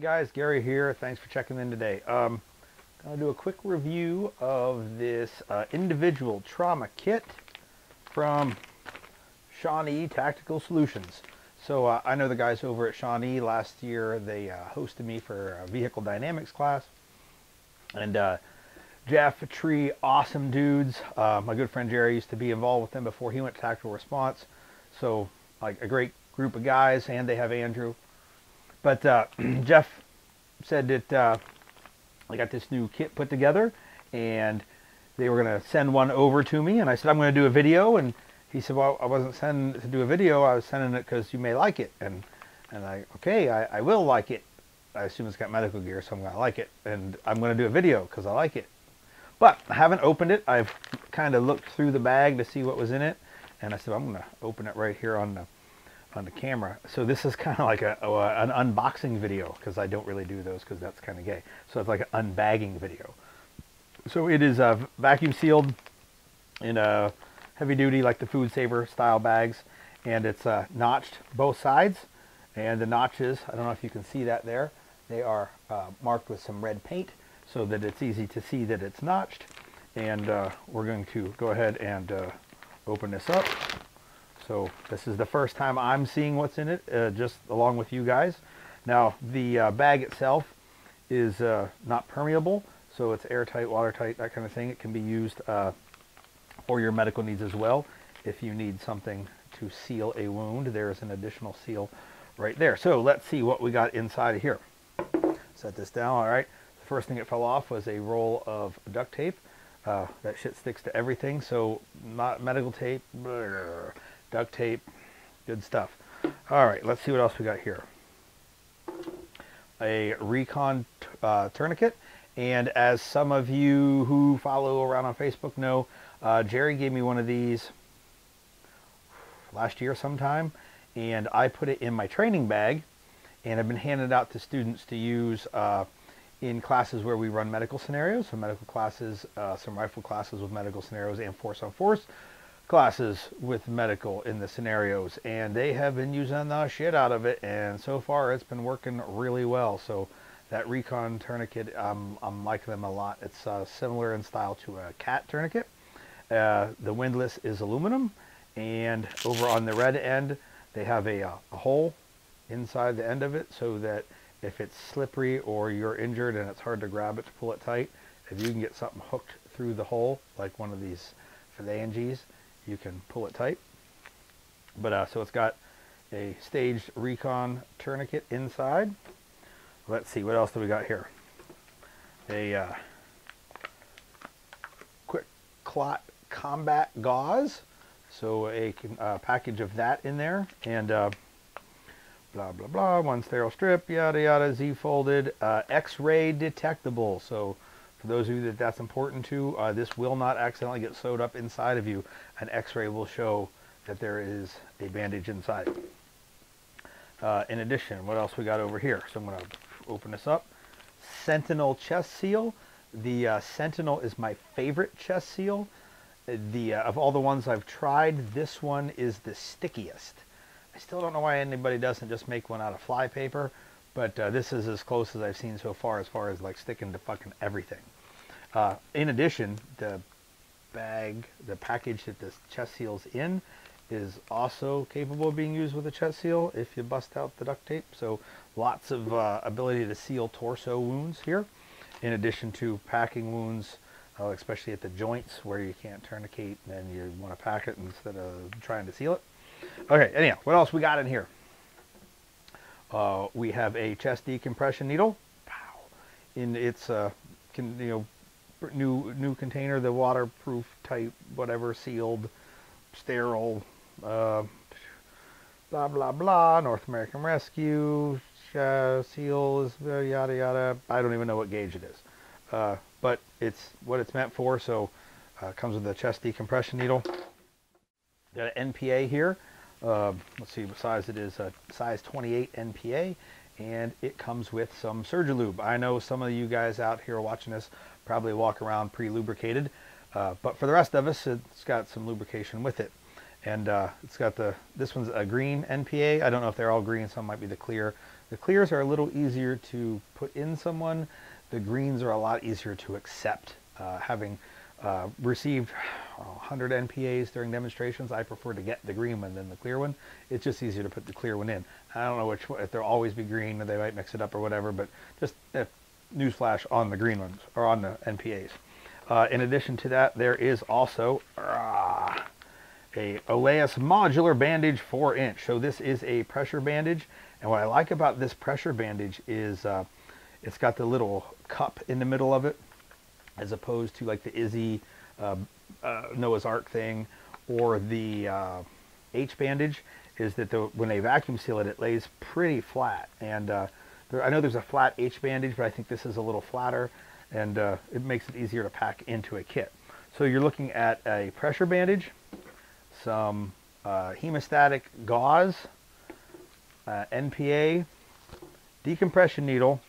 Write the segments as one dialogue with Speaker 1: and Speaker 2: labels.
Speaker 1: guys, Gary here. Thanks for checking in today. I'm going to do a quick review of this individual trauma kit from Shawnee Tactical Solutions. So I know the guys over at Shawnee. Last year they hosted me for a vehicle dynamics class. And Jeff, Tree, awesome dudes. My good friend Jerry used to be involved with them before he went to Tactical Response. So like a great group of guys, and they have Andrew. But Jeff said that I got this new kit put together, and they were going to send one over to me. And I said, I'm going to do a video. And he said, well, I wasn't sending it to do a video. I was sending it because you may like it. And okay, I will like it. I assume it's got medical gear, so I'm going to like it. And I'm going to do a video because I like it. But I haven't opened it. I've kind of looked through the bag to see what was in it. And I said, I'm going to open it right here on the camera. So this is kind of like an unboxing video, because I don't really do those because that's kind of gay. So it's like an unbagging video. So it is vacuum sealed in a heavy duty, like the Food Saver style bags, and it's notched both sides. And the notches, I don't know if you can see that there, they are marked with some red paint so that it's easy to see that it's notched. And we're going to go ahead and open this up. So this is the first time I'm seeing what's in it, just along with you guys. Now the bag itself is not permeable, so it's airtight, watertight, that kind of thing. It can be used for your medical needs as well. If you need something to seal a wound, there's an additional seal right there. So let's see what we got inside of here. Set this down. All right. The first thing that fell off was a roll of duct tape. That shit sticks to everything, so not medical tape. Blah. Duct tape, good stuff. All right, let's see what else we got here. A Recon tourniquet, and as some of you who follow around on Facebook know, Jerry gave me one of these last year sometime, and I put it in my training bag, and I've been handing it out to students to use in classes where we run medical scenarios, so medical classes, some rifle classes with medical scenarios, and force on force classes with medical in the scenarios, and they have been using the shit out of it, and so far it's been working really well. So that Recon tourniquet, I'm liking them a lot. It's similar in style to a cat tourniquet. The windlass is aluminum, and over on the red end they have a hole inside the end of it, so that if it's slippery or you're injured and it's hard to grab it to pull it tight, if you can get something hooked through the hole, like one of these phalanges, you can pull it tight. But so it's got a staged Recon tourniquet inside. Let's see, what else do we got here? A quick Clot combat gauze. So a package of that in there, and blah blah blah, one sterile strip, yada yada, Z folded, X-ray detectable. So for those of you that's important to, this will not accidentally get sewed up inside of you. An X-ray will show that there is a bandage inside. In addition, what else we got over here? So I'm going to open this up. Sentinel chest seal. The Sentinel is my favorite chest seal. Of all the ones I've tried, this one is the stickiest. I still don't know why anybody doesn't just make one out of fly paper, but this is as close as I've seen so far as like sticking to fucking everything. In addition, the package that this chest seal's in is also capable of being used with a chest seal if you bust out the duct tape. So lots of ability to seal torso wounds here, in addition to packing wounds, especially at the joints where you can't tourniquet and you want to pack it instead of trying to seal it. Okay, anyhow, what else we got in here? We have a chest decompression needle. Pow. In its new container, the waterproof type, whatever, sealed, sterile, blah blah blah. North American Rescue seal is yada yada. I don't even know what gauge it is, but it's what it's meant for. So it comes with a chest decompression needle. Got an NPA here. Let's see what size it is. Size 28 NPA, and it comes with some Surgilube. I know some of you guys out here watching this probably walk around pre-lubricated, but for the rest of us, it's got some lubrication with it. And it's got this one's a green NPA. I don't know if they're all green, some might be the clear. The clears are a little easier to put in someone. The greens are a lot easier to accept. Having received 100 NPAs during demonstrations, I prefer to get the green one than the clear one. It's just easier to put the clear one in. I don't know which one, if they'll always be green, or they might mix it up or whatever, but just newsflash on the green ones, or on the NPAs. In addition to that, there is also a Ilias modular bandage 4-inch. So this is a pressure bandage, and what I like about this pressure bandage is it's got the little cup in the middle of it, as opposed to like the Izzy Noah's Ark thing, or the H bandage, is that when they vacuum seal it, it lays pretty flat. And I know there's a flat H bandage, but I think this is a little flatter, and it makes it easier to pack into a kit. So you're looking at a pressure bandage, some hemostatic gauze, NPA, decompression needle,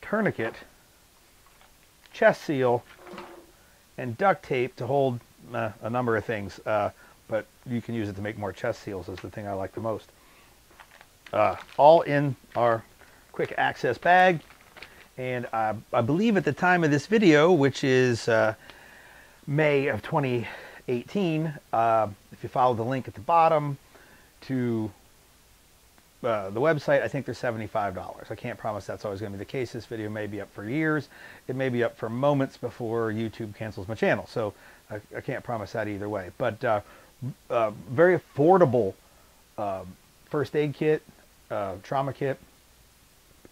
Speaker 1: tourniquet, chest seal, and duct tape to hold a number of things, but you can use it to make more chest seals, is the thing I like the most. All in our quick access bag. And I believe at the time of this video, which is May of 2018, if you follow the link at the bottom to the website, I think they're $75. I can't promise that's always going to be the case. This video may be up for years. It may be up for moments before YouTube cancels my channel. So I can't promise that either way. But very affordable first aid kit, trauma kit,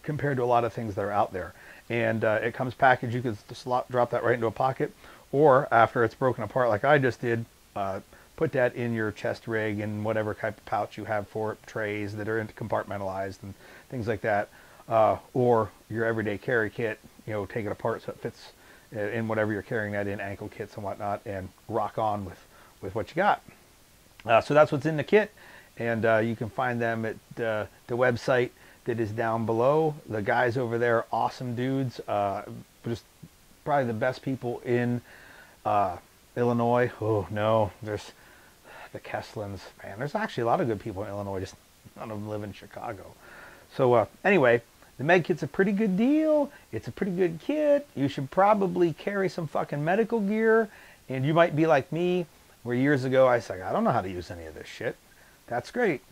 Speaker 1: compared to a lot of things that are out there. And it comes packaged. You can just drop that right into a pocket, or after it's broken apart like I just did, put that in your chest rig and whatever type of pouch you have for it, trays that are compartmentalized and things like that, or your everyday carry kit, you know, take it apart so it fits in whatever you're carrying that in, ankle kits and whatnot, and rock on with what you got. So that's what's in the kit, and you can find them at the website that is down below. The guys over there, awesome dudes, just probably the best people in Illinois. Oh no, there's the Kesslins, man. There's actually a lot of good people in Illinois, just none of them live in Chicago. So anyway, the med kit's a pretty good deal. It's a pretty good kit. You should probably carry some fucking medical gear, and you might be like me, where years ago I said, I don't know how to use any of this shit. That's great.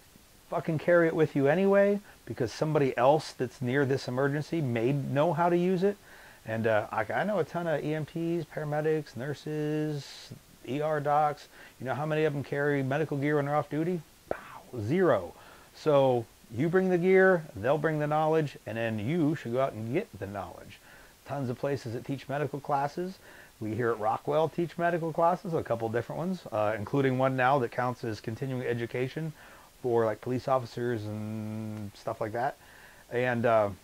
Speaker 1: Fucking carry it with you anyway, because somebody else that's near this emergency may know how to use it. And I know a ton of EMTs, paramedics, nurses, ER docs. You know how many of them carry medical gear when they're off duty? Pow, 0. So you bring the gear, they'll bring the knowledge, and then you should go out and get the knowledge. Tons of places that teach medical classes. We here at Rockwell teach medical classes, a couple different ones, including one now that counts as continuing education for like police officers and stuff like that. And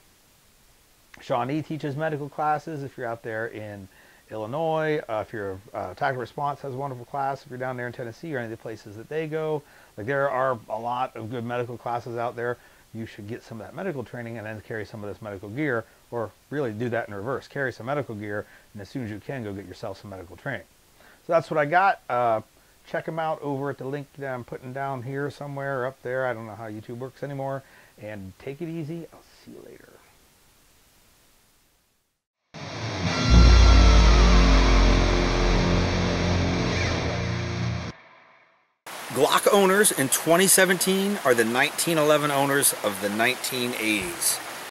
Speaker 1: Shawnee teaches medical classes if you're out there in Illinois. If you're Tactical Response has a wonderful class. If you're down there in Tennessee or any of the places that they go, like there are a lot of good medical classes out there. You should get some of that medical training and then carry some of this medical gear, or really do that in reverse. Carry some medical gear, and as soon as you can, go get yourself some medical training. So that's what I got. Check them out over at the link that I'm putting down here somewhere, or up there. I don't know how YouTube works anymore. And take it easy. I'll see you later. Glock owners in 2017 are the 1911 owners of the 1980s.